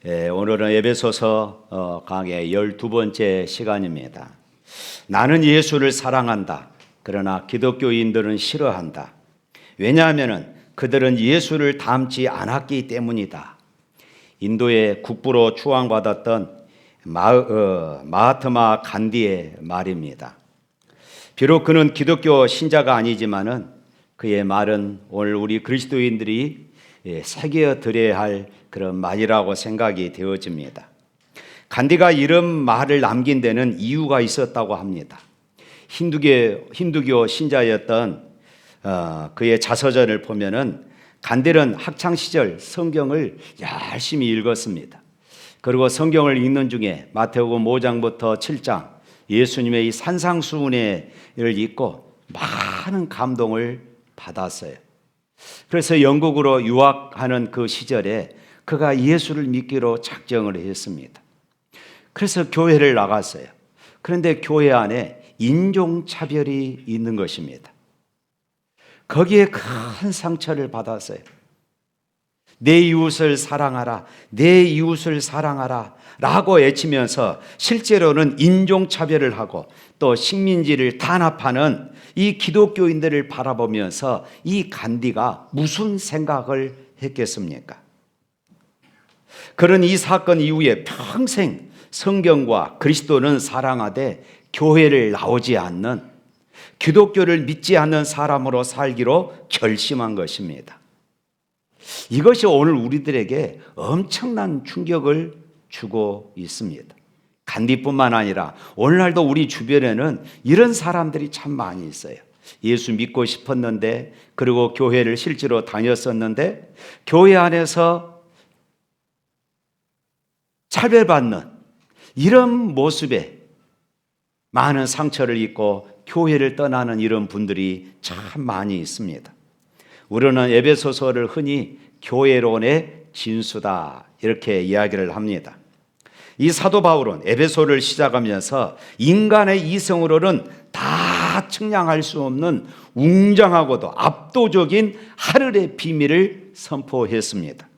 오늘은 에베소서 강의 12번째 시간입니다. 나는 예수를 사랑한다. 그러나 기독교인들은 싫어한다. 왜냐하면 그들은 예수를 닮지 않았기 때문이다. 인도의 국부로 추앙받았던 마하트마 간디의 말입니다. 비록 그는 기독교 신자가 아니지만은 그의 말은 오늘 우리 그리스도인들이 새겨들어야 할 그런 말이라고 생각이 되어집니다. 간디가 이런 말을 남긴 데는 이유가 있었다고 합니다. 힌두교 신자였던 그의 자서전을 보면은 간디는 학창 시절 성경을 열심히 읽었습니다. 그리고 성경을 읽는 중에 마태복음 5장부터 7장 예수님의 이 산상수훈회를 읽고 많은 감동을 받았어요. 그래서 영국으로 유학하는 그 시절에 그가 예수를 믿기로 작정을 했습니다. 그래서 교회를 나갔어요. 그런데 교회 안에 인종차별이 있는 것입니다. 거기에 큰 상처를 받았어요. 내 이웃을 사랑하라, 내 이웃을 사랑하라 라고 외치면서 실제로는 인종차별을 하고 또 식민지를 탄압하는 이 기독교인들을 바라보면서 이 간디가 무슨 생각을 했겠습니까? 그런 이 사건 이후에 평생 성경과 그리스도는 사랑하되 교회를 나오지 않는, 기독교를 믿지 않는 사람으로 살기로 결심한 것입니다. 이것이 오늘 우리들에게 엄청난 충격을 주고 있습니다. 간디뿐만 아니라 오늘날도 우리 주변에는 이런 사람들이 참 많이 있어요. 예수 믿고 싶었는데, 그리고 교회를 실제로 다녔었는데 교회 안에서 차별받는 이런 모습에 많은 상처를 입고 교회를 떠나는 이런 분들이 참 많이 있습니다. 우리는 에베소서를 흔히 교회론의 진수다 이렇게 이야기를 합니다. 이 사도 바울은 에베소를 시작하면서 인간의 이성으로는 다 측량할 수 없는 웅장하고도 압도적인 하늘의 비밀을 선포했습니다.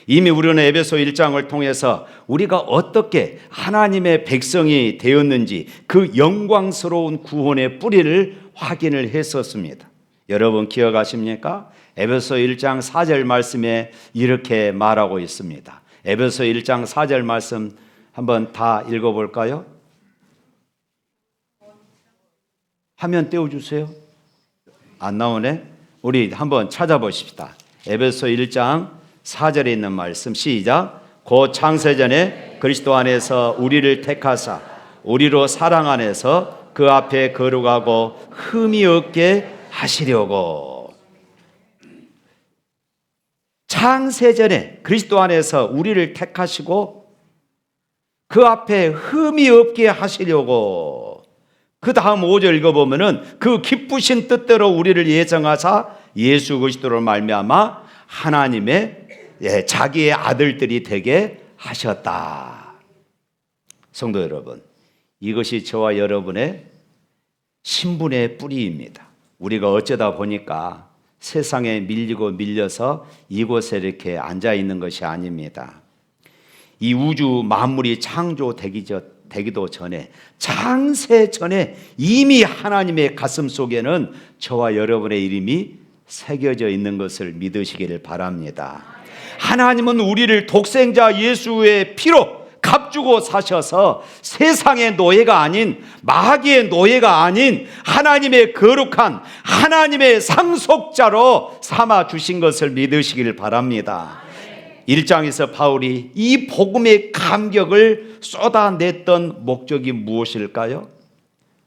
이미 우리는 에베소 1장을 통해서 우리가 어떻게 하나님의 백성이 되었는지 그 영광스러운 구원의 뿌리를 확인을 했었습니다. 여러분 기억하십니까? 에베소 1장 4절 말씀에 이렇게 말하고 있습니다. 에베소 1장 4절 말씀 한번 다 읽어볼까요? 화면 띄워주세요. 안 나오네? 우리 한번 찾아보십시다. 에베소 1장 4절에 있는 말씀 시작. 곧 창세전에 그리스도 안에서 우리를 택하사 우리로 사랑 안에서 그 앞에 거룩하고 흠이 없게 하시려고. 창세전에 그리스도 안에서 우리를 택하시고 그 앞에 흠이 없게 하시려고. 그 다음 5절 읽어보면은 그 기쁘신 뜻대로 우리를 예정하사 예수 그리스도로 말미암아 하나님의 자기의 아들들이 되게 하셨다. 성도 여러분, 이것이 저와 여러분의 신분의 뿌리입니다. 우리가 어쩌다 보니까 세상에 밀리고 밀려서 이곳에 이렇게 앉아 있는 것이 아닙니다. 이 우주 만물이 창조되기도 전에, 창세 전에 이미 하나님의 가슴 속에는 저와 여러분의 이름이 새겨져 있는 것을 믿으시기를 바랍니다. 하나님은 우리를 독생자 예수의 피로 값주고 사셔서 세상의 노예가 아닌, 마귀의 노예가 아닌 하나님의 거룩한 하나님의 상속자로 삼아 주신 것을 믿으시길 바랍니다. 1장에서 바울이 이 복음의 감격을 쏟아냈던 목적이 무엇일까요?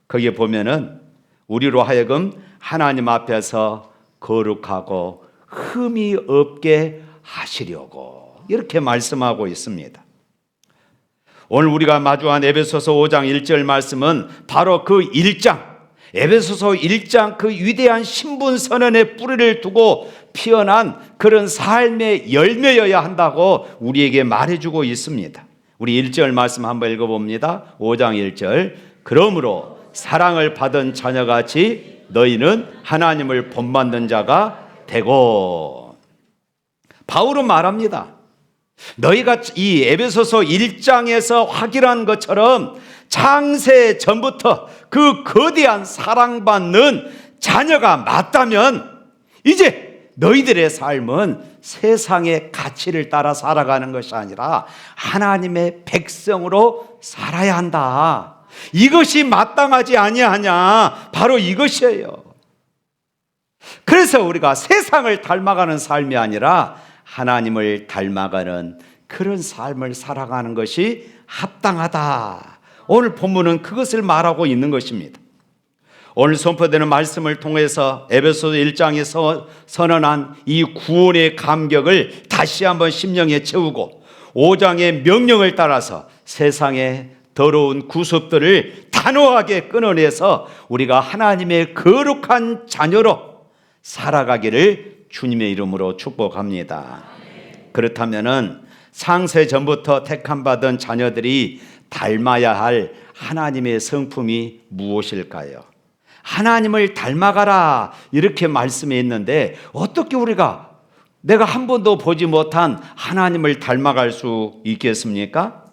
거기에 보면은 우리로 하여금 하나님 앞에서 거룩하고 흠이 없게 하시려고 이렇게 말씀하고 있습니다. 오늘 우리가 마주한 에베소서 5장 1절 말씀은 바로 그 1장, 에베소서 1장 그 위대한 신분 선언의 뿌리를 두고 피어난 그런 삶의 열매여야 한다고 우리에게 말해주고 있습니다. 우리 1절 말씀 한번 읽어봅니다. 5장 1절. 그러므로 사랑을 받은 자녀같이 너희는 하나님을 본받는 자가 되고. 바울은 말합니다. 너희가 이 에베소서 1장에서 확인한 것처럼 창세 전부터 그 거대한 사랑받는 자녀가 맞다면 이제 너희들의 삶은 세상의 가치를 따라 살아가는 것이 아니라 하나님의 백성으로 살아야 한다. 이것이 마땅하지 아니하냐? 바로 이것이에요. 그래서 우리가 세상을 닮아가는 삶이 아니라 하나님을 닮아가는 그런 삶을 살아가는 것이 합당하다. 오늘 본문은 그것을 말하고 있는 것입니다. 오늘 선포되는 말씀을 통해서 에베소서 1장에서 선언한 이 구원의 감격을 다시 한번 심령에 채우고 5장의 명령을 따라서 세상의 더러운 구습들을 단호하게 끊어내서 우리가 하나님의 거룩한 자녀로 살아가기를 주님의 이름으로 축복합니다. 그렇다면은 창세 전부터 택함받은 자녀들이 닮아야 할 하나님의 성품이 무엇일까요? 하나님을 닮아가라 이렇게 말씀했는데 어떻게 우리가 내가 한 번도 보지 못한 하나님을 닮아갈 수 있겠습니까?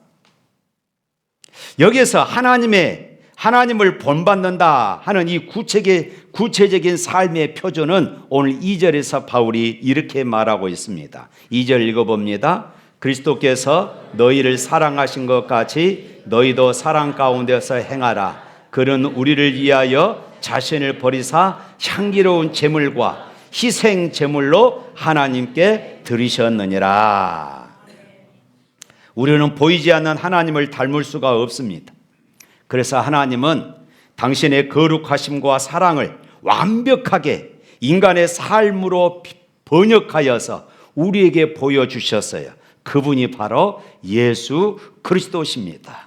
여기서 하나님을 본받는다 하는 이 구체적인 삶의 표준은 오늘 2절에서 바울이 이렇게 말하고 있습니다. 2절 읽어봅니다. 그리스도께서 너희를 사랑하신 것 같이 너희도 사랑 가운데서 행하라. 그는 우리를 위하여 자신을 버리사 향기로운 제물과 희생 제물로 하나님께 드리셨느니라. 우리는 보이지 않는 하나님을 닮을 수가 없습니다. 그래서 하나님은 당신의 거룩하심과 사랑을 완벽하게 인간의 삶으로 번역하여서 우리에게 보여주셨어요. 그분이 바로 예수 그리스도십니다.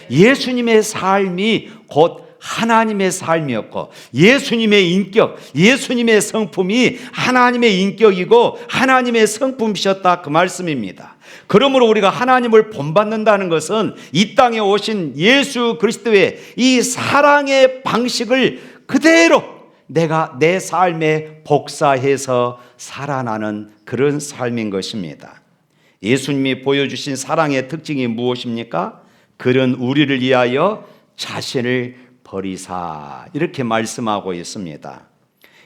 예수님의 삶이 곧 하나님의 삶이었고 예수님의 인격, 예수님의 성품이 하나님의 인격이고 하나님의 성품이셨다 그 말씀입니다. 그러므로 우리가 하나님을 본받는다는 것은 이 땅에 오신 예수 그리스도의 이 사랑의 방식을 그대로 내가 내 삶에 복사해서 살아나는 그런 삶인 것입니다. 예수님이 보여주신 사랑의 특징이 무엇입니까? 그는 우리를 위하여 자신을 버리사 이렇게 말씀하고 있습니다.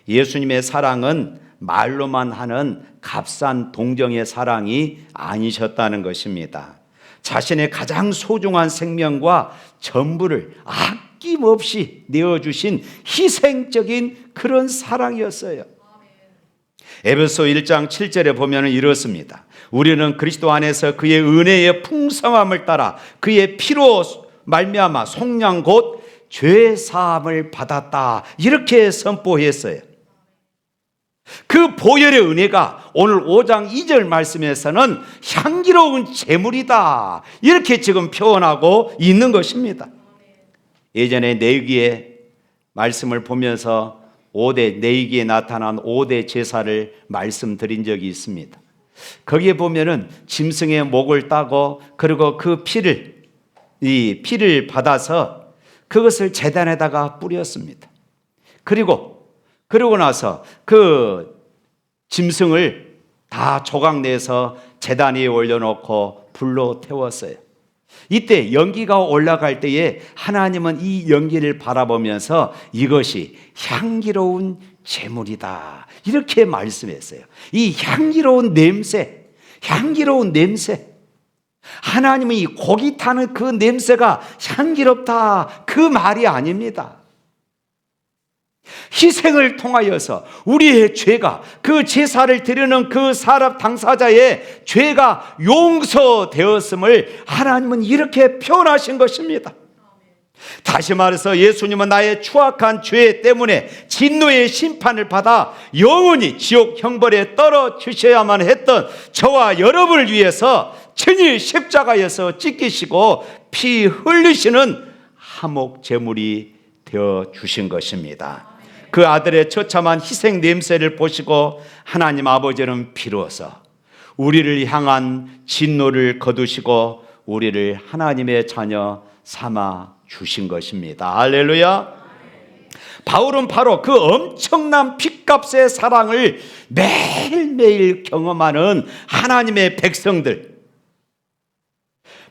예수님의 사랑은 말로만 하는 값싼 동정의 사랑이 아니셨다는 것입니다. 자신의 가장 소중한 생명과 전부를 아낌없이 내어주신 희생적인 그런 사랑이었어요. 에베소 1장 7절에 보면 이렇습니다. 우리는 그리스도 안에서 그의 은혜의 풍성함을 따라 그의 피로 말미암아 속량 곧 죄 사함을 받았다 이렇게 선포했어요. 그 보혈의 은혜가 오늘 5장 2절 말씀에서는 향기로운 제물이다 이렇게 지금 표현하고 있는 것입니다. 예전에 내위기의 말씀을 보면서 5대 내위기에 나타난 5대 제사를 말씀드린 적이 있습니다. 거기에 보면은 짐승의 목을 따고 그리고 그 피를 받아서 그것을 제단에다가 뿌렸습니다. 그리고 나서 그 짐승을 다 조각내서 제단 위에 올려놓고 불로 태웠어요. 이때 연기가 올라갈 때에 하나님은 이 연기를 바라보면서 이것이 향기로운 제물이다 이렇게 말씀했어요. 이 향기로운 냄새 하나님은 이 고기 타는 그 냄새가 향기롭다 그 말이 아닙니다. 희생을 통하여서 우리의 죄가 그 제사를 드리는 그 사람 당사자의 죄가 용서되었음을 하나님은 이렇게 표현하신 것입니다. 다시 말해서 예수님은 나의 추악한 죄 때문에 진노의 심판을 받아 영원히 지옥 형벌에 떨어지셔야만 했던 저와 여러분을 위해서 친히 십자가에서 찢기시고 피 흘리시는 화목 제물이 되어 주신 것입니다. 그 아들의 처참한 희생 냄새를 보시고 하나님 아버지는 비로소 우리를 향한 진노를 거두시고 우리를 하나님의 자녀 삼아 주신 것입니다. 할렐루야. 바울은 바로 그 엄청난 핏값의 사랑을 매일매일 경험하는 하나님의 백성들,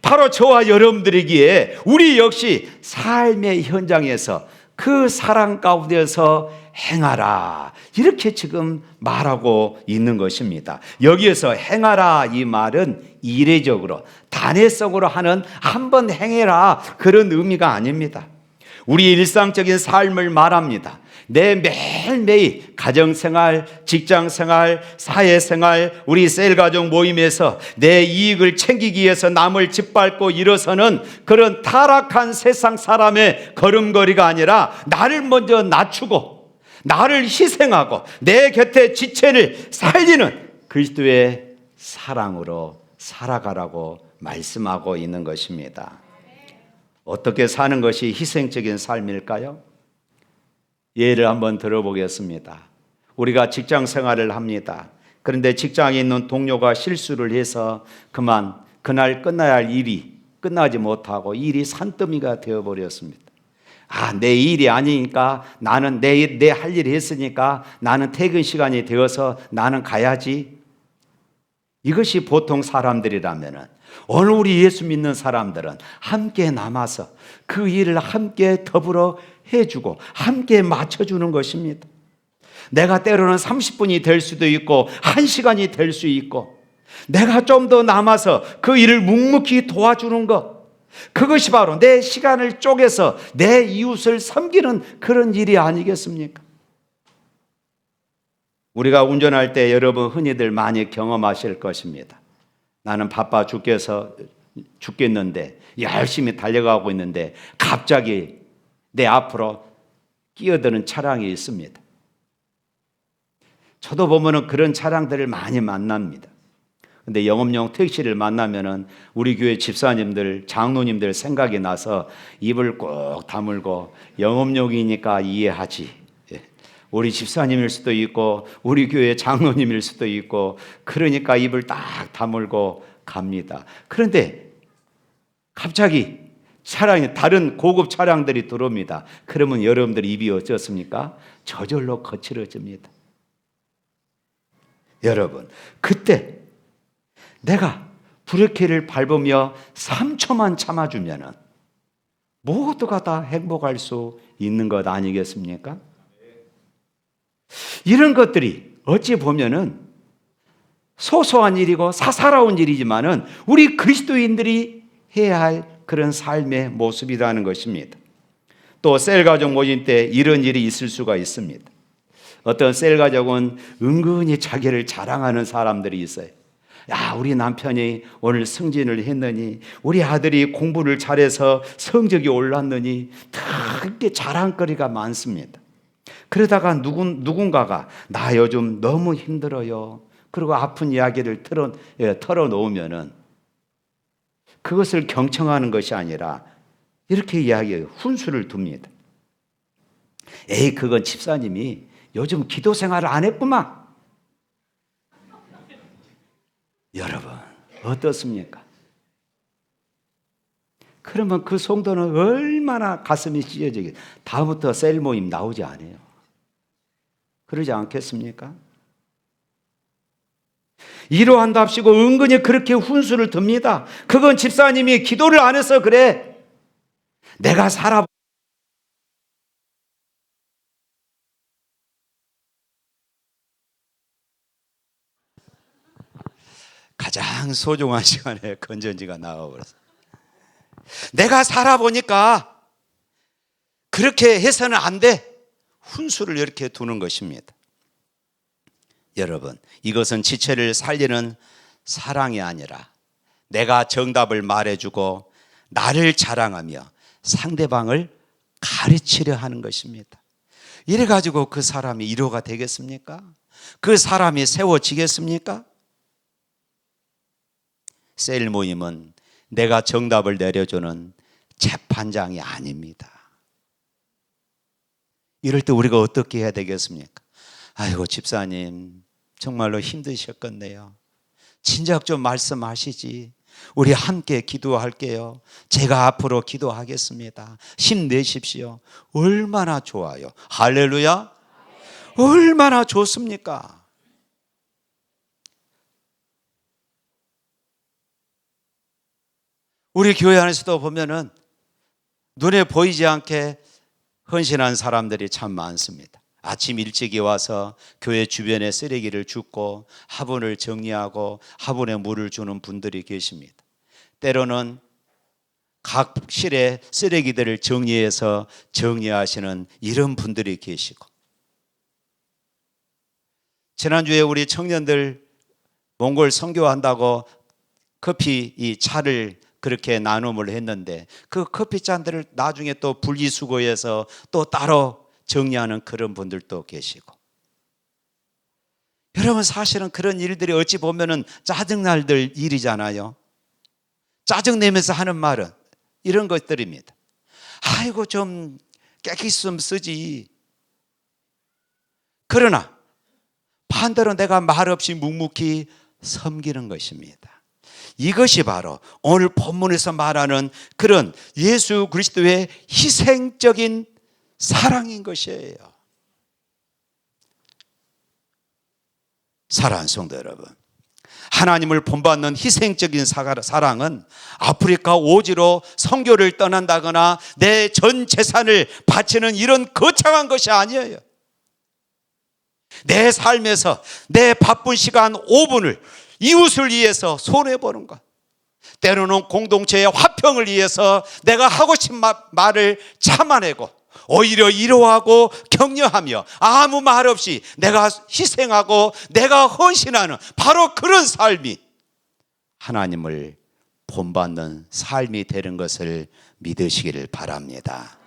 바로 저와 여러분들이기에 우리 역시 삶의 현장에서 그 사랑 가운데서 행하라, 이렇게 지금 말하고 있는 것입니다. 여기에서 행하라 이 말은 이례적으로 단회성으로 하는 한번 행해라 그런 의미가 아닙니다. 우리 일상적인 삶을 말합니다. 내 매일매일 가정생활, 직장생활, 사회생활, 우리 셀가족 모임에서 내 이익을 챙기기 위해서 남을 짓밟고 일어서는 그런 타락한 세상 사람의 걸음걸이가 아니라 나를 먼저 낮추고 나를 희생하고 내 곁에 지체를 살리는 그리스도의 사랑으로 살아가라고 말씀하고 있는 것입니다. 어떻게 사는 것이 희생적인 삶일까요? 예를 한번 들어보겠습니다. 우리가 직장 생활을 합니다. 그런데 직장에 있는 동료가 실수를 해서 그날 끝나야 할 일이 끝나지 못하고 일이 산더미가 되어버렸습니다. 내 일이 아니니까 나는 내 할 일이 했으니까 나는 퇴근 시간이 되어서 나는 가야지. 이것이 보통 사람들이라면은, 오늘 우리 예수 믿는 사람들은 함께 남아서 그 일을 함께 더불어 해주고 함께 맞춰주는 것입니다. 내가 때로는 30분이 될 수도 있고 1시간이 될 수 있고 내가 좀 더 남아서 그 일을 묵묵히 도와주는 것, 그것이 바로 내 시간을 쪼개서 내 이웃을 섬기는 그런 일이 아니겠습니까? 우리가 운전할 때 여러분 흔히들 많이 경험하실 것입니다. 나는 바빠 죽겠는데 열심히 달려가고 있는데 갑자기 내 앞으로 끼어드는 차량이 있습니다. 저도 보면은 그런 차량들을 많이 만납니다. 근데 영업용 택시를 만나면은 우리 교회 집사님들, 장로님들 생각이 나서 입을 꼭 다물고 영업용이니까 이해하지. 우리 집사님일 수도 있고 우리 교회 장로님일 수도 있고 그러니까 입을 딱 다물고 갑니다. 그런데 갑자기 차량이 다른 고급 차량들이 들어옵니다. 그러면 여러분들 입이 어떻습니까? 저절로 거칠어집니다. 여러분, 그때 내가 브레이크를 밟으며 3초만 참아주면 모두가 다 행복할 수 있는 것 아니겠습니까? 이런 것들이 어찌 보면은 소소한 일이고 사사로운 일이지만은 우리 그리스도인들이 해야 할 그런 삶의 모습이라는 것입니다. 또 셀가족 모임 때 이런 일이 있을 수가 있습니다. 어떤 셀가족은 은근히 자기를 자랑하는 사람들이 있어요. 야, 우리 남편이 오늘 승진을 했느니, 우리 아들이 공부를 잘해서 성적이 올랐느니, 다 이렇게 자랑거리가 많습니다. 그러다가 누군가가 나 요즘 너무 힘들어요, 그리고 아픈 이야기를 털어놓으면은 그것을 경청하는 것이 아니라 이렇게 이야기해요. 훈수를 둡니다. 에이, 그건 집사님이 요즘 기도 생활을 안 했구만. 여러분, 어떻습니까? 그러면 그 성도는 얼마나 가슴이 찢어지겠어요. 다음부터 셀 모임 나오지 않아요. 그러지 않겠습니까? 이러한답시고 은근히 그렇게 훈수를 듭니다. 그건 집사님이 기도를 안 해서 그래. 내가 가장 소중한 시간에 건전지가 나와버렸어. 내가 살아보니까 그렇게 해서는 안 돼. 훈수를 이렇게 두는 것입니다. 여러분, 이것은 지체를 살리는 사랑이 아니라 내가 정답을 말해주고 나를 자랑하며 상대방을 가르치려 하는 것입니다. 이래가지고 그 사람이 위로가 되겠습니까? 그 사람이 세워지겠습니까? 셀 모임은 내가 정답을 내려주는 재판장이 아닙니다. 이럴 때 우리가 어떻게 해야 되겠습니까? 아이고, 집사님 정말로 힘드셨겠네요. 진작 좀 말씀하시지. 우리 함께 기도할게요. 제가 앞으로 기도하겠습니다. 힘내십시오. 얼마나 좋아요. 할렐루야. 얼마나 좋습니까? 우리 교회 안에서도 보면은 눈에 보이지 않게 헌신한 사람들이 참 많습니다. 아침 일찍이 와서 교회 주변에 쓰레기를 줍고 화분을 정리하고 화분에 물을 주는 분들이 계십니다. 때로는 각 실에 쓰레기들을 정리해서 정리하시는 이런 분들이 계시고, 지난주에 우리 청년들 몽골 선교한다고 커피 이 차를 그렇게 나눔을 했는데 그 커피 잔들을 나중에 또 분리수거해서 또 따로 정리하는 그런 분들도 계시고, 여러분 사실은 그런 일들이 어찌 보면은 짜증날들 일이잖아요. 짜증내면서 하는 말은 이런 것들입니다. 아이고 좀 깨끗이 좀 쓰지. 그러나 반대로 내가 말없이 묵묵히 섬기는 것입니다. 이것이 바로 오늘 본문에서 말하는 그런 예수 그리스도의 희생적인 사랑인 것이에요. 사랑하는 성도 여러분, 하나님을 본받는 희생적인 사랑은 아프리카 오지로 선교를 떠난다거나 내 전 재산을 바치는 이런 거창한 것이 아니에요. 내 삶에서 내 바쁜 시간 5분을 이웃을 위해서 손해보는 것, 때로는 공동체의 화평을 위해서 내가 하고 싶은 말을 참아내고 오히려 위로하고 격려하며 아무 말 없이 내가 희생하고 내가 헌신하는 바로 그런 삶이 하나님을 본받는 삶이 되는 것을 믿으시기를 바랍니다.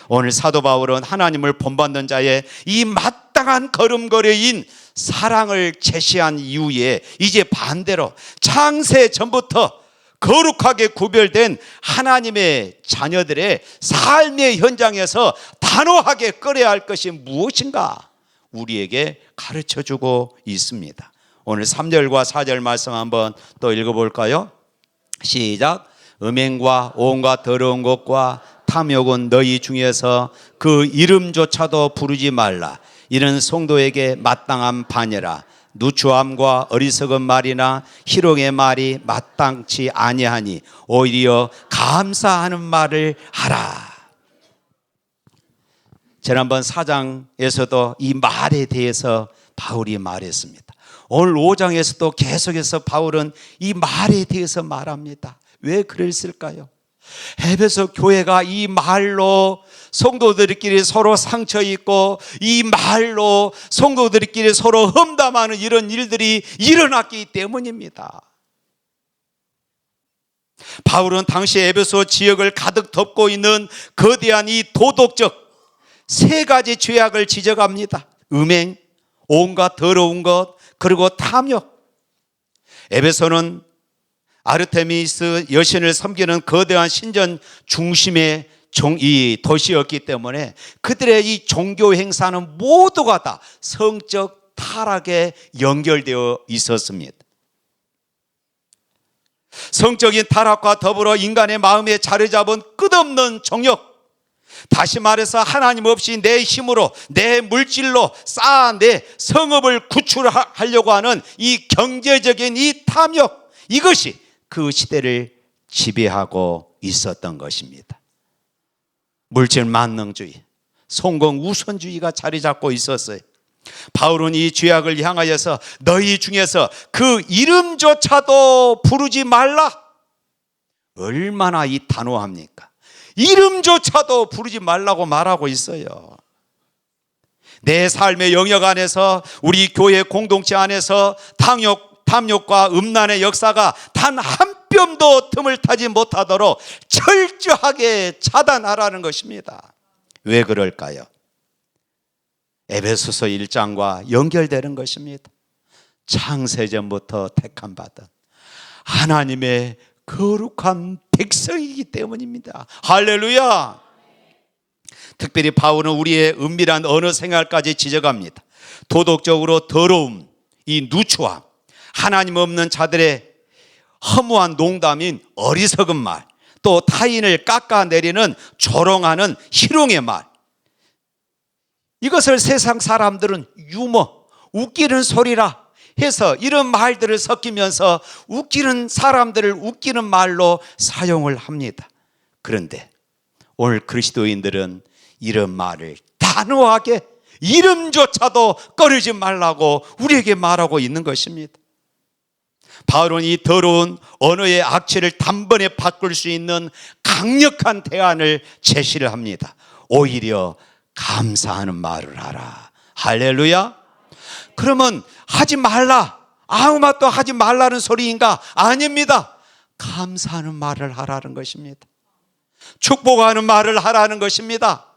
오늘 사도 바울은 하나님을 본받는 자의 이 마땅한 걸음걸이인 사랑을 제시한 이후에 이제 반대로 창세 전부터 거룩하게 구별된 하나님의 자녀들의 삶의 현장에서 단호하게 끌어야 할 것이 무엇인가 우리에게 가르쳐주고 있습니다. 오늘 3절과 4절 말씀 한번 또 읽어볼까요? 시작. 음행과 온갖 더러운 것과 탐욕은 너희 중에서 그 이름조차도 부르지 말라. 이는 성도에게 마땅한 바녀라. 누추함과 어리석은 말이나 희롱의 말이 마땅치 아니하니 오히려 감사하는 말을 하라. 지난번 4장에서도 이 말에 대해서 바울이 말했습니다. 오늘 5장에서도 계속해서 바울은 이 말에 대해서 말합니다. 왜 그랬을까요? 에베소 교회가 이 말로 성도들끼리 서로 상처 있고 이 말로 성도들끼리 서로 험담하는 이런 일들이 일어났기 때문입니다. 바울은 당시 에베소 지역을 가득 덮고 있는 거대한 이 도덕적 3가지 죄악을 지적합니다. 음행, 온갖 더러운 것, 그리고 탐욕. 에베소는 아르테미스 여신을 섬기는 거대한 신전 중심의 이 도시였기 때문에 그들의 이 종교 행사는 모두가 다 성적 타락에 연결되어 있었습니다. 성적인 타락과 더불어 인간의 마음에 자리 잡은 끝없는 정욕, 다시 말해서 하나님 없이 내 힘으로 내 물질로 쌓아 내 성읍을 구출하려고 하는 이 경제적인 이 탐욕, 이것이 그 시대를 지배하고 있었던 것입니다. 물질 만능주의, 성공 우선주의가 자리 잡고 있었어요. 바울은 이 죄악을 향하여서 너희 중에서 그 이름조차도 부르지 말라. 얼마나 이 단호합니까? 이름조차도 부르지 말라고 말하고 있어요. 내 삶의 영역 안에서, 우리 교회 공동체 안에서 탐욕과 음란의 역사가 단 한 뼘도 틈을 타지 못하도록 철저하게 차단하라는 것입니다. 왜 그럴까요? 에베소서 1장과 연결되는 것입니다. 창세전부터 택함 받은 하나님의 거룩한 백성이기 때문입니다. 할렐루야. 특별히 바울은 우리의 은밀한 언어 생활까지 지적합니다. 도덕적으로 더러움, 이 누추함, 하나님 없는 자들의 허무한 농담인 어리석은 말, 또 타인을 깎아내리는 조롱하는 희롱의 말, 이것을 세상 사람들은 유머, 웃기는 소리라 해서 이런 말들을 섞이면서 웃기는 사람들을 웃기는 말로 사용을 합니다. 그런데 오늘 그리스도인들은 이런 말을 단호하게 이름조차도 꺼내지 말라고 우리에게 말하고 있는 것입니다. 바울은 이 더러운 언어의 악취를 단번에 바꿀 수 있는 강력한 대안을 제시를 합니다. 오히려 감사하는 말을 하라. 할렐루야. 그러면 하지 말라, 아무 말도 하지 말라는 소리인가? 아닙니다. 감사하는 말을 하라는 것입니다. 축복하는 말을 하라는 것입니다.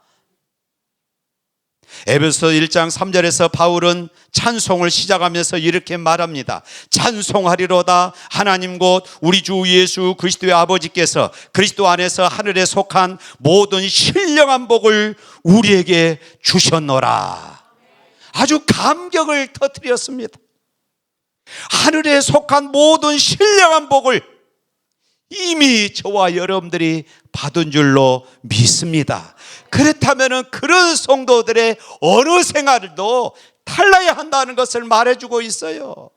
에베소 1장 3절에서 바울은 찬송을 시작하면서 이렇게 말합니다. 찬송하리로다 하나님 곧 우리 주 예수 그리스도의 아버지께서 그리스도 안에서 하늘에 속한 모든 신령한 복을 우리에게 주셨노라. 아주 감격을 터뜨렸습니다. 하늘에 속한 모든 신령한 복을 이미 저와 여러분들이 받은 줄로 믿습니다. 그렇다면 그런 성도들의 어느 생활도 달라야 한다는 것을 말해주고 있어요.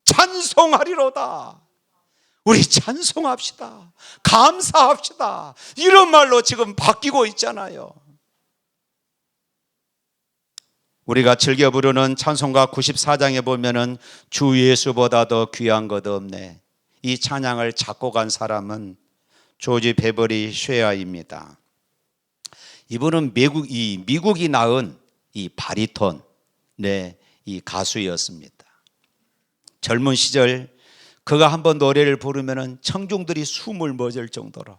찬송하리로다. 우리 찬송합시다. 감사합시다. 이런 말로 지금 바뀌고 있잖아요. 우리가 즐겨 부르는 찬송가 94장에 보면은 주 예수보다 더 귀한 것 없네. 이 찬양을 작곡한 사람은 조지 베버리 쉐아입니다. 이분은 미국이 낳은 이 바리톤 이 가수였습니다. 젊은 시절 그가 한번 노래를 부르면은 청중들이 숨을 멎을 정도로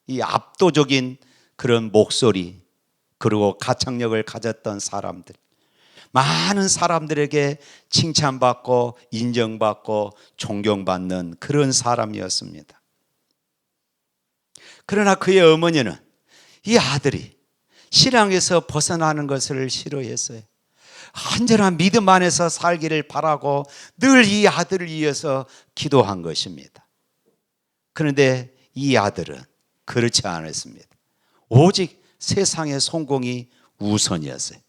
이 압도적인 그런 목소리 그리고 가창력을 가졌던 사람들, 많은 사람들에게 칭찬받고 인정받고 존경받는 그런 사람이었습니다. 그러나 그의 어머니는 이 아들이 신앙에서 벗어나는 것을 싫어했어요. 온전한 믿음 안에서 살기를 바라고 늘 이 아들을 위해서 기도한 것입니다. 그런데 이 아들은 그렇지 않았습니다. 오직 세상의 성공이 우선이었어요.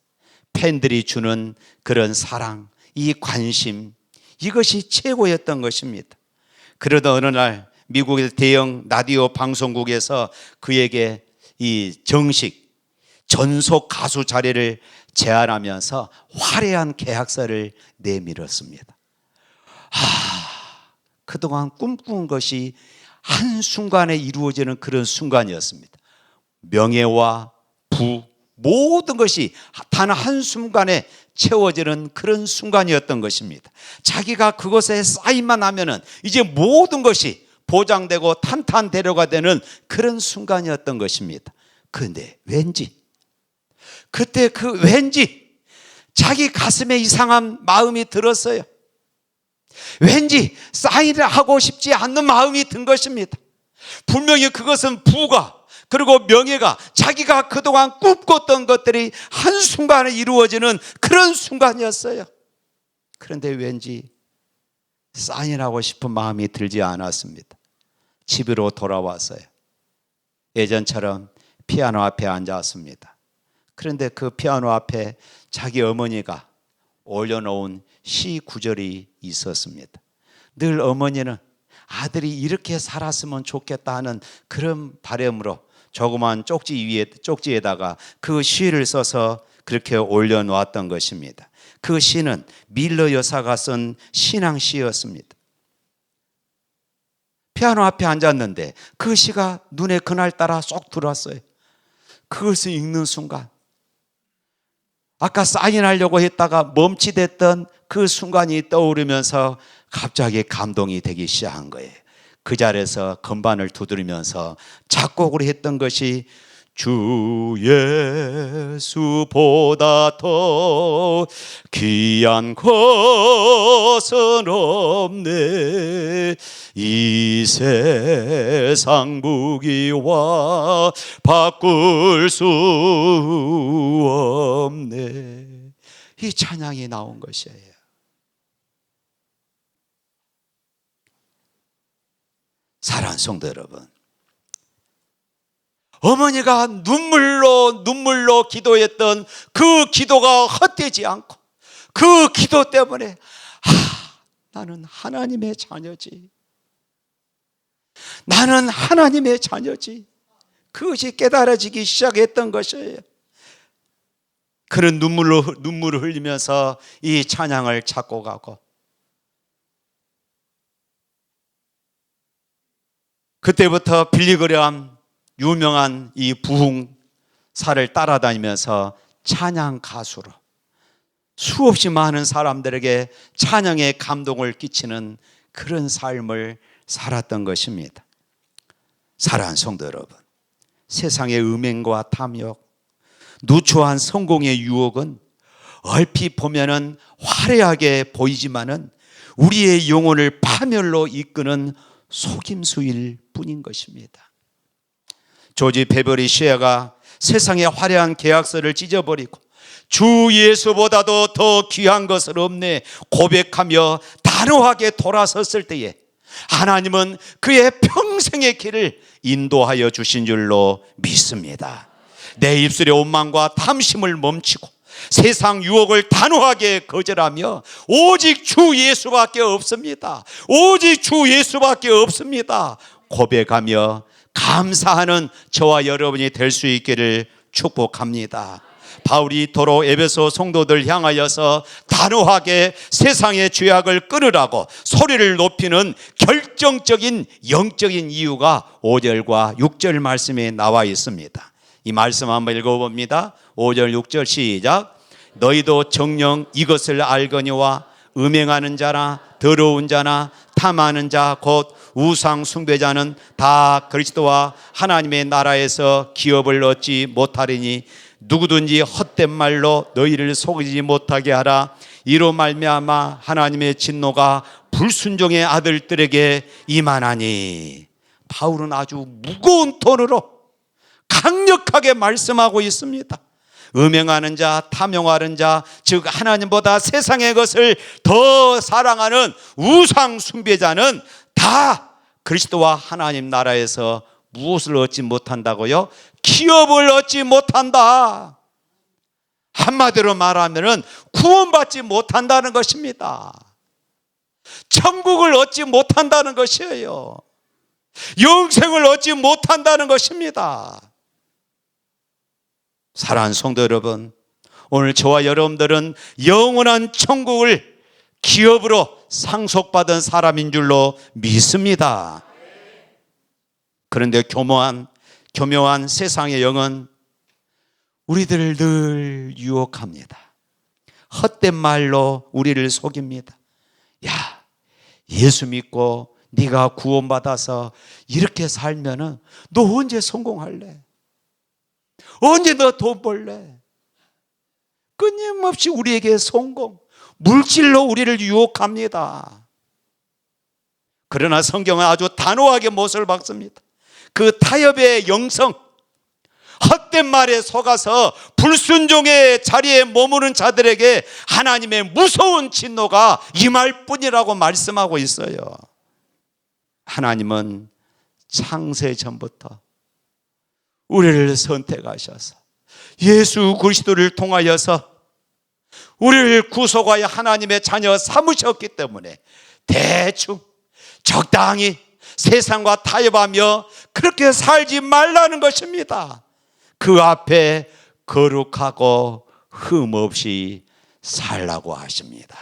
팬들이 주는 그런 사랑, 이 관심, 이것이 최고였던 것입니다. 그러던 어느 날 미국의 대형 라디오 방송국에서 그에게 이 정식 전속 가수 자리를 제안하면서 화려한 계약서를 내밀었습니다. 그동안 꿈꾼 것이 한순간에 이루어지는 그런 순간이었습니다. 명예와 부, 모든 것이 단 한순간에 채워지는 그런 순간이었던 것입니다. 자기가 그것에 사인만 하면은 이제 모든 것이 보장되고 탄탄대로가 되는 그런 순간이었던 것입니다. 그런데 그때 왠지 자기 가슴에 이상한 마음이 들었어요. 왠지 사인을 하고 싶지 않는 마음이 든 것입니다. 분명히 그것은 부가 그리고 명예가 자기가 그동안 꿈꿨던 것들이 한순간에 이루어지는 그런 순간이었어요. 그런데 왠지 사인하고 싶은 마음이 들지 않았습니다. 집으로 돌아왔어요. 예전처럼 피아노 앞에 앉았습니다. 그런데 그 피아노 앞에 자기 어머니가 올려놓은 시 구절이 있었습니다. 늘 어머니는 아들이 이렇게 살았으면 좋겠다 하는 그런 바람으로 조그만 쪽지에다가 그 시를 써서 그렇게 올려놓았던 것입니다. 그 시는 밀러 여사가 쓴 신앙시였습니다. 피아노 앞에 앉았는데 그 시가 눈에 그날따라 쏙 들어왔어요. 그것을 읽는 순간 아까 사인하려고 했다가 멈칫했던 그 순간이 떠오르면서 갑자기 감동이 되기 시작한 거예요. 그 자리에서 건반을 두드리면서 작곡을 했던 것이 주 예수보다 더 귀한 것은 없네. 이 세상 무기와 바꿀 수 없네. 이 찬양이 나온 것이에요. 사랑하는 성도 여러분, 어머니가 눈물로 기도했던 그 기도가 헛되지 않고 그 기도 때문에 나는 하나님의 자녀지. 나는 하나님의 자녀지. 그것이 깨달아지기 시작했던 것이에요. 그런 눈물을 흘리면서 이 찬양을 찾고 가고, 그때부터 빌리그레암 유명한 이 부흥사를 따라다니면서 찬양 가수로 수없이 많은 사람들에게 찬양의 감동을 끼치는 그런 삶을 살았던 것입니다. 사랑하는 성도 여러분, 세상의 음행과 탐욕, 누추한 성공의 유혹은 얼핏 보면은 화려하게 보이지만은 우리의 영혼을 파멸로 이끄는 속임수일 뿐인 것입니다. 조지 베버리 쉐어가 세상의 화려한 계약서를 찢어버리고 주 예수보다도 더 귀한 것은 없네 고백하며 단호하게 돌아섰을 때에 하나님은 그의 평생의 길을 인도하여 주신 줄로 믿습니다. 내 입술의 원망과 탐심을 멈추고 세상 유혹을 단호하게 거절하며 오직 주 예수밖에 없습니다. 오직 주 예수밖에 없습니다. 고백하며 감사하는 저와 여러분이 될 수 있기를 축복합니다. 바울이 도로 에베소 성도들 향하여서 단호하게 세상의 죄악을 끊으라고 소리를 높이는 결정적인 영적인 이유가 5절과 6절 말씀에 나와 있습니다. 이 말씀 한번 읽어봅니다. 5절 6절 시작. 너희도 정녕 이것을 알거니와 음행하는 자나 더러운 자나 탐하는 자 곧 우상 숭배자는 다 그리스도와 하나님의 나라에서 기업을 얻지 못하리니 누구든지 헛된 말로 너희를 속이지 못하게 하라. 이로 말미암아 하나님의 진노가 불순종의 아들들에게 임하나니. 바울은 아주 무거운 톤으로 강력하게 말씀하고 있습니다. 음행하는 자, 탐욕하는 자, 즉 하나님보다 세상의 것을 더 사랑하는 우상 숭배자는 다 그리스도와 하나님 나라에서 무엇을 얻지 못한다고요? 기업을 얻지 못한다. 한마디로 말하면 구원받지 못한다는 것입니다. 천국을 얻지 못한다는 것이에요. 영생을 얻지 못한다는 것입니다. 사랑하는 성도 여러분, 오늘 저와 여러분들은 영원한 천국을 기업으로 상속받은 사람인 줄로 믿습니다. 그런데 교묘한 세상의 영은 우리들을 늘 유혹합니다. 헛된 말로 우리를 속입니다. 야, 예수 믿고 네가 구원받아서 이렇게 살면은 너 언제 성공할래? 언제 너 돈 벌래? 끊임없이 우리에게 성공, 물질로 우리를 유혹합니다. 그러나 성경은 아주 단호하게 못을 박습니다. 그 타협의 영성, 헛된 말에 속아서 불순종의 자리에 머무는 자들에게 하나님의 무서운 진노가 임할 뿐이라고 말씀하고 있어요. 하나님은 창세 전부터 우리를 선택하셔서 예수 그리스도를 통하여서 우리를 구속하여 하나님의 자녀 삼으셨기 때문에 대충 적당히 세상과 타협하며 그렇게 살지 말라는 것입니다. 그 앞에 거룩하고 흠없이 살라고 하십니다.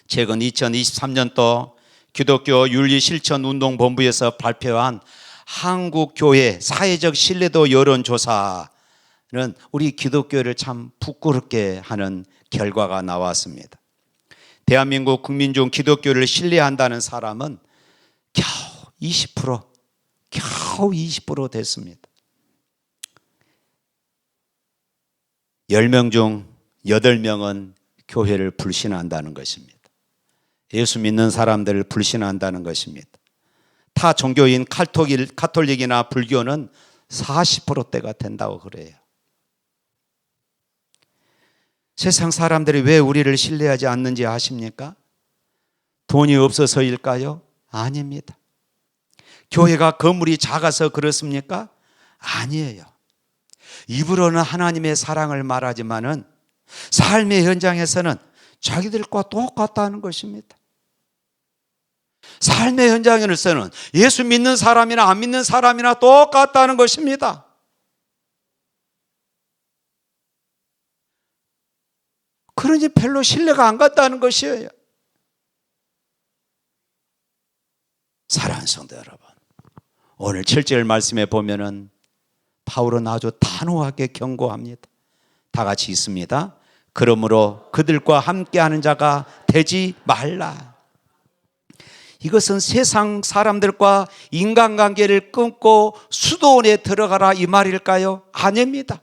최근 2023년도 기독교 윤리실천운동본부에서 발표한 한국교회 사회적 신뢰도 여론조사는 우리 기독교를 참 부끄럽게 하는 결과가 나왔습니다. 대한민국 국민 중 기독교를 신뢰한다는 사람은 겨우 20% 됐습니다. 10명 중 8명은 교회를 불신한다는 것입니다. 예수 믿는 사람들을 불신한다는 것입니다. 타 종교인 카톨릭이나 불교는 40%대가 된다고 그래요. 세상 사람들이 왜 우리를 신뢰하지 않는지 아십니까? 돈이 없어서일까요? 아닙니다. 교회가 건물이 작아서 그렇습니까? 아니에요. 입으로는 하나님의 사랑을 말하지만은 삶의 현장에서는 자기들과 똑같다는 것입니다. 삶의 현장에서는 예수 믿는 사람이나 안 믿는 사람이나 똑같다는 것입니다. 그러니 별로 신뢰가 안 갔다는 것이에요. 사랑하는 성도 여러분, 오늘 7절 말씀에 보면은 바울은 아주 단호하게 경고합니다. 다 같이 있습니다. 그러므로 그들과 함께하는 자가 되지 말라. 이것은 세상 사람들과 인간관계를 끊고 수도원에 들어가라 이 말일까요? 아닙니다.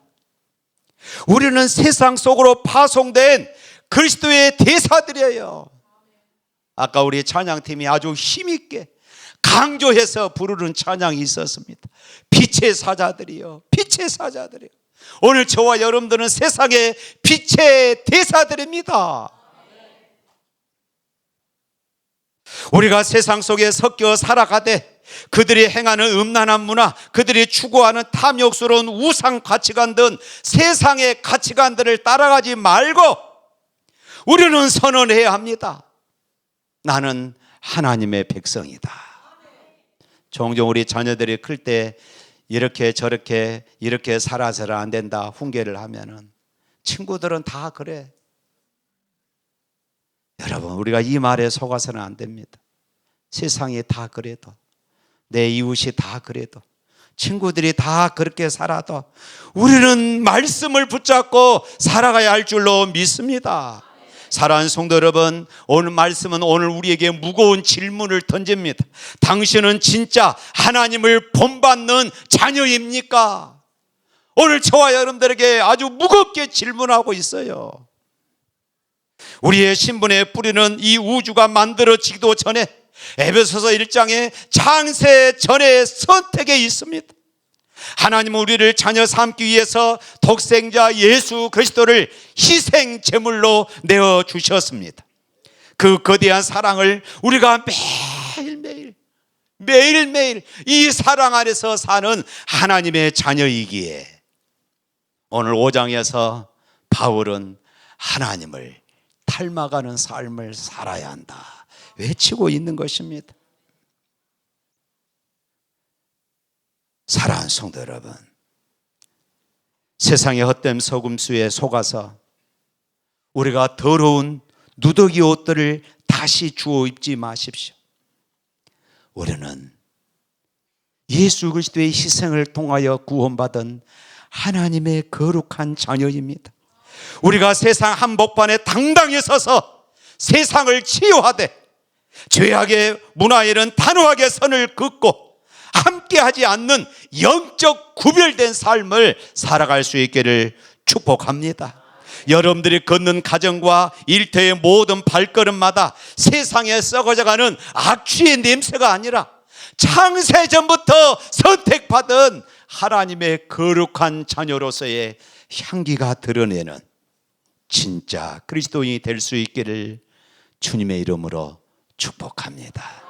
우리는 세상 속으로 파송된 그리스도의 대사들이에요. 아까 우리 찬양팀이 아주 힘있게 강조해서 부르는 찬양이 있었습니다. 빛의 사자들이요, 빛의 사자들이요. 오늘 저와 여러분들은 세상의 빛의 대사들입니다. 우리가 세상 속에 섞여 살아가되 그들이 행하는 음란한 문화, 그들이 추구하는 탐욕스러운 우상 가치관 등 세상의 가치관들을 따라가지 말고 우리는 선언해야 합니다. 나는 하나님의 백성이다. 종종 우리 자녀들이 클 때 이렇게 저렇게 이렇게 살아서는 안 된다 훈계를 하면은 친구들은 다 그래. 여러분, 우리가 이 말에 속아서는 안 됩니다. 세상이 다 그래도, 내 이웃이 다 그래도, 친구들이 다 그렇게 살아도 우리는 말씀을 붙잡고 살아가야 할 줄로 믿습니다. 사랑하는 성도 여러분, 오늘 말씀은 오늘 우리에게 무거운 질문을 던집니다. 당신은 진짜 하나님을 본받는 자녀입니까? 오늘 저와 여러분들에게 아주 무겁게 질문하고 있어요. 우리의 신분의 뿌리는 이 우주가 만들어지기도 전에 에베소서 1장의 창세 전의 선택에 있습니다. 하나님은 우리를 자녀 삼기 위해서 독생자 예수 그리스도를 희생 제물로 내어 주셨습니다. 그 거대한 사랑을 우리가 매일매일 이 사랑 안에서 사는 하나님의 자녀이기에 오늘 5장에서 바울은 하나님을 닮아가는 삶을 살아야 한다 외치고 있는 것입니다. 사랑하는 성도 여러분, 세상의 헛된 속음수에 속아서 우리가 더러운 누더기 옷들을 다시 주워 입지 마십시오. 우리는 예수 그리스도의 희생을 통하여 구원받은 하나님의 거룩한 자녀입니다. 우리가 세상 한복판에 당당히 서서 세상을 치유하되 죄악의 문화에는 단호하게 선을 긋고 함께하지 않는 영적 구별된 삶을 살아갈 수 있기를 축복합니다. 여러분들이 걷는 가정과 일터의 모든 발걸음마다 세상에 썩어져가는 악취의 냄새가 아니라 창세전부터 선택받은 하나님의 거룩한 자녀로서의 향기가 드러내는 진짜 그리스도인이 될 수 있기를 주님의 이름으로 축복합니다.